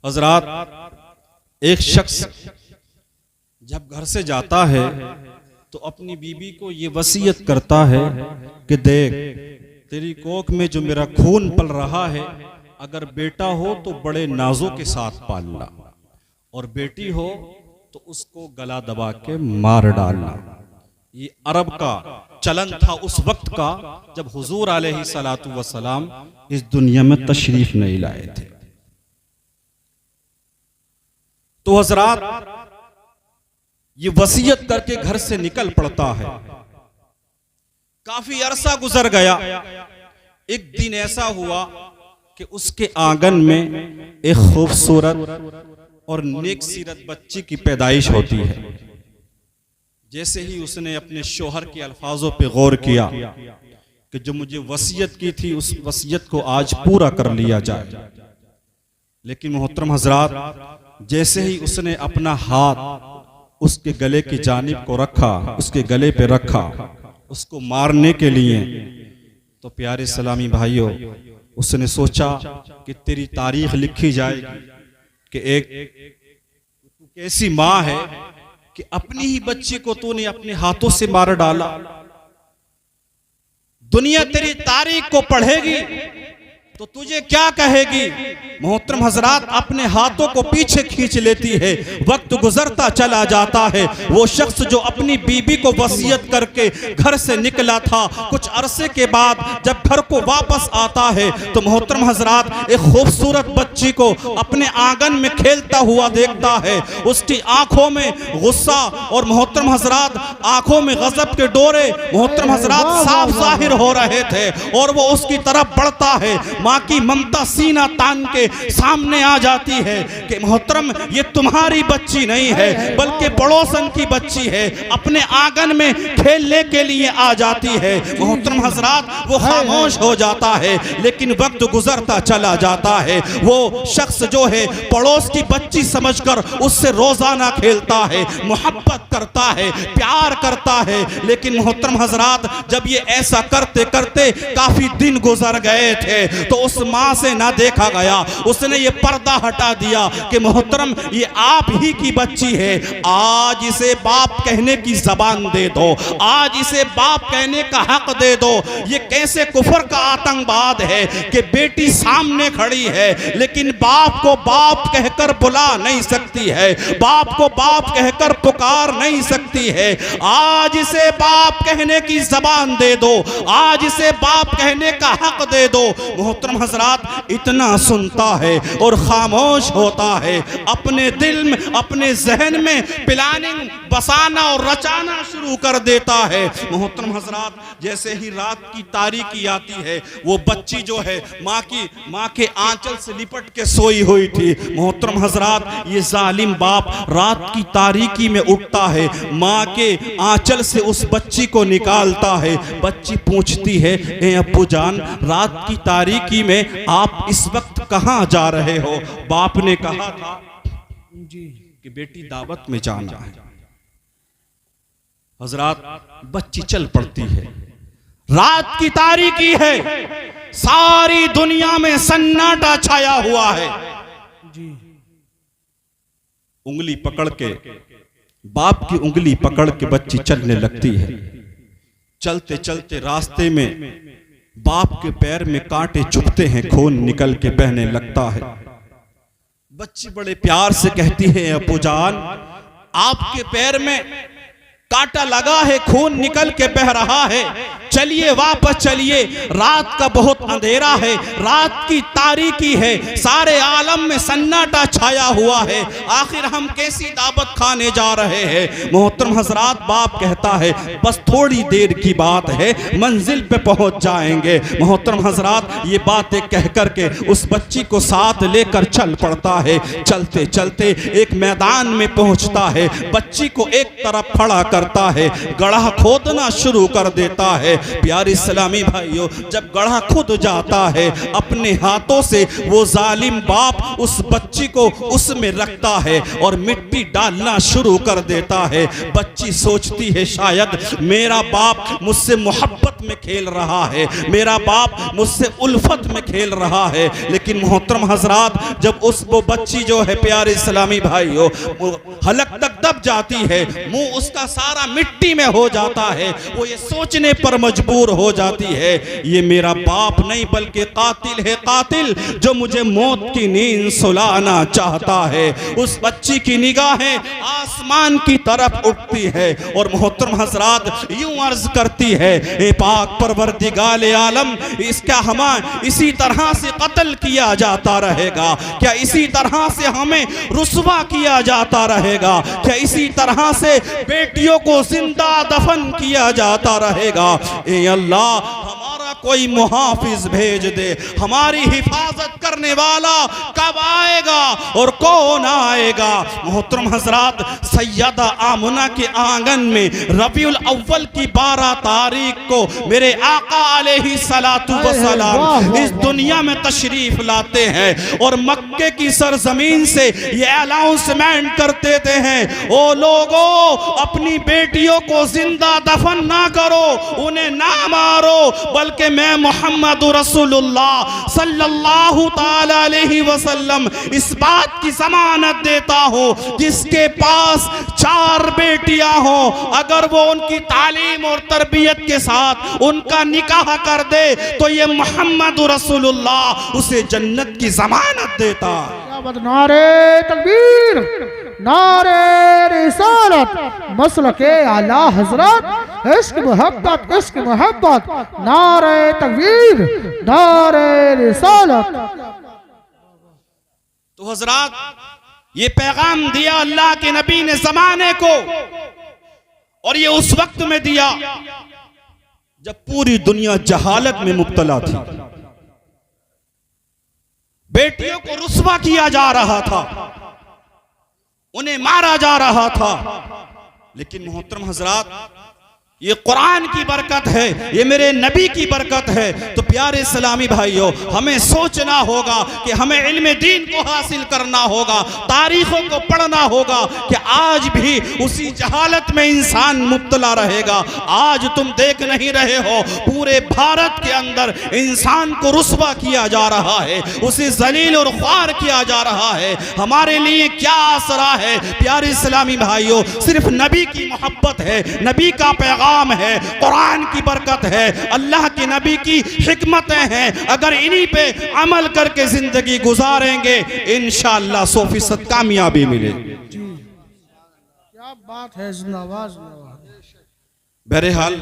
हजरात, एक शख्स जब घर से जाता है तो अपनी बीबी को ये वसीयत करता है कि देख, तेरी कोख में जो मेरा खून पल रहा है, अगर बेटा हो तो बड़े नाजों के साथ पालना, और बेटी हो तो उसको गला दबा के मार डालना। ये अरब का चलन था उस वक्त का, जब हुजूर अलैहिस्सलातु वस्सलाम इस दुनिया में तशरीफ नहीं लाए थे। तो हजरात, ये वसीयत करके घर से निकल पड़ता है। काफी अरसा गुजर गया। एक दिन ऐसा हुआ कि उसके आंगन में एक खूबसूरत और नेक सीरत बच्ची की पैदाइश होती है। जैसे ही उसने अपने शोहर के अल्फाजों पे गौर किया कि जो मुझे वसीयत की थी, उस वसीयत को आज पूरा कर लिया जाए। लेकिन मोहतरम हजरात, जैसे ही उसने अपना हाथ उसके गले की जानिब को रखा, उसके गले पे रखा उसको मारने के लिए, तो प्यारे सलामी भाइयों, उसने सोचा कि तेरी तारीख लिखी जाएगी कि एक ऐसी माँ है कि अपनी ही बच्ची को तूने अपने हाथों से मार डाला। दुनिया तेरी तारीख को पढ़ेगी तो तुझे क्या कहेगी। मोहतरम हजरात, अपने हाथों को पीछे खींच लेती है। वक्त गुजरता चला जाता है। वो शख्स जो अपनी बीबी को वसीयत करके घर से निकला था, कुछ अरसे के बाद जब घर को वापस आता है तो मोहतरम हजरात एक खूबसूरत बच्ची को अपने आंगन में खेलता हुआ देखता है। उसकी आंखों में गुस्सा और मोहतरम हजरात आंखों में गजब के डोरे मोहतरम हजरात साफ जाहिर हो रहे थे, और वो उसकी तरफ बढ़ता है। माँ की ममता सीना तान के सामने आ जाती है कि मोहतरम, ये तुम्हारी बच्ची नहीं है बल्कि पड़ोसन की बच्ची है। अपने आंगन में खेलने के लिए आ जाती है। मोहतरम हजरात, वो खामोश हो जाता है। लेकिन वक्त गुजरता चला जाता है। वो शख्स जो है पड़ोस की बच्ची समझकर उससे रोजाना खेलता है, मोहब्बत करता है, प्यार करता है। लेकिन मोहतरम हजरात, जब ये ऐसा करते करते काफी दिन गुजर गए थे तो उस माँ से ना देखा गया। उसने ये पर्दा हटा दिया कि मोहतरम, ये आप ही की बच्ची है। आज इसे बाप कहने की जबान दे दो, आज इसे बाप कहने का हक दे दो। ये कैसे कुफर का आतंकवाद है कि बेटी सामने खड़ी है लेकिन बाप को बाप कहकर बुला नहीं सकती है, बाप को बाप कहकर पुकार नहीं सकती है। आज इसे बाप कहने की जबान दे दो, आज इसे बाप कहने का हक दे दो। मोहतरम हजरात, इतना सुनता है और खामोश होता है। अपने दिल में, अपने जहन में प्लानिंग बसाना और रचाना शुरू कर देता है। मोहतरम हजरात, जैसे ही रात की तारीकी आती है, वो बच्ची जो है माँ के आंचल से लिपट के सोई हुई थी। मोहतरम हजरात, ये जालिम बाप रात की तारीकी में उठता है, माँ के आंचल से उस बच्ची को निकालता है। बच्ची पूछती है, ए अब्बू जान, रात की तारीकी में आप इस वक्त कहां जा रहे हो? बाप ने कहा था कि बेटी दावत में जाना है। हजरात, बच्ची चल पड़ती है। रात की तारीकी है, सारी दुनिया में सन्नाटा छाया हुआ है। उंगली पकड़ के, बाप की उंगली पकड़ के बच्ची चलने लगती है। चलते चलते रास्ते में बाप के पैर में कांटे चुभते हैं, खून निकल के बहने लगता है। बच्ची बड़े प्यार से कहती है, अब्बू जान, आपके पैर में कांटा लगा है, खून निकल के बह रहा है, चलिए वापस चलिए। रात का बहुत अंधेरा है, रात की तारीकी है, सारे आलम में सन्नाटा छाया हुआ है। आखिर हम कैसी दावत खाने जा रहे हैं? मोहतरम हजरात, बाप कहता है, बस थोड़ी देर की बात है, मंजिल पे पहुंच जाएंगे। मोहतरम हजरात, ये बातें कह करके उस बच्ची को साथ लेकर चल पड़ता है। चलते चलते एक मैदान में पहुंचता है। बच्ची को एक तरफ खड़ा करता है, गड्ढा खोदना शुरू कर देता है। प्यारे इस्लामी भाइयों, जब गड्ढा खुद जाता है, अपने हाथों से वो जालिम बाप उस बच्ची को उसमें रखता है और मिट्टी डालना शुरू कर देता है। बच्ची सोचती है शायद मेरा बाप मुझसे मोहब्बत में खेल रहा है, मेरा बाप मुझसे उल्फत में खेल रहा है। लेकिन मोहतरम हजरात, जब वो बच्ची जो है प्यारे इस्लामी भाइयों हलक तक दब जाती है, मुंह उसका सारा मिट्टी में हो जाता है, वो ये सोचने पर मजबूर हो जाती है ये मेरा बाप नहीं बल्कि कातिल है, कातिल जो मुझे मौत की नींद सुलाना चाहता है। उस बच्ची की निगाहें आसमान की तरफ उठती है और मोहतरम हजरात यूं अर्ज करती है, ए पाक परवरदिगार आलम, इसका हम इसी तरह से कत्ल किया जाता रहेगा क्या? इसी तरह से हमें रुस्वा किया जाता रहेगा क्या? इसी तरह से बेटियों को जिंदा दफन किया जाता रहेगा? ए अल्लाह, हमारा कोई मुहाफिज भेज दे, हमारी हिफाजत करने वाला कब आएगा और कौन आएगा? मोहतरम हजरात, सैयदा आमना के आंगन में रबीउल अव्वल की 12 तारीख को मेरे आका अलैहि सलातु व सलाम इस दुनिया में तशरीफ लाते हैं और मक्के की सरजमीन से ये अनाउंसमेंट कर देते हैं, ओ लोगों, अपनी बेटियों को जिंदा दफन ना करो, उन्हें ना मारो, बल्कि मैं मोहम्मद रसूलुल्लाह सल्लल्लाहु ताला अलैहि वसल्लम इस बात की जमानत देता हूँ, जिसके पास 4 बेटियां हो, अगर वो उनकी तालीम और तरबियत के साथ उनका निकाह कर दे तो ये मोहम्मद रसूलुल्लाह उसे जन्नत की जमानत देता। नारे तकबीर, नारे रिसालत, मसलके आला हजरत, इश्क मोहब्बत, नारे तकबीर, नारे रिसालत। तो हजरात, ये पैगाम दिया अल्लाह के नबी ने जमाने को, और ये उस वक्त में दिया जब पूरी दुनिया जहालत में मुब्तला थी, बेटियों को रुस्वा किया जा रहा था, उन्हें मारा जा रहा था। लेकिन मोहतरम हजरात, ये कुरान की बरकत है, ये मेरे नबी की बरकत है। तो प्यारे इस्लामी भाइयों, हमें सोचना होगा कि हमें इल्म दीन को हासिल करना होगा, तारीखों को पढ़ना होगा कि आज भी उसी जहालत में इंसान मुब्तला रहेगा। आज तुम देख नहीं रहे हो, पूरे भारत के अंदर इंसान को रुस्वा किया जा रहा है, उसे जलील और ख्वार किया जा रहा है। हमारे लिए क्या आसरा है प्यारे इस्लामी भाइयों? सिर्फ नबी की मोहब्बत है, नबी का पैगाम है, कुरान की बरकत है, अल्लाह के नबी की हिकमतें हैं। अगर इन्हीं पे अमल करके जिंदगी गुजारेंगे इंशाअल्लाह 100% कामयाबी मिलेगी। क्या बात है, जिंदाबाद। बहरहाल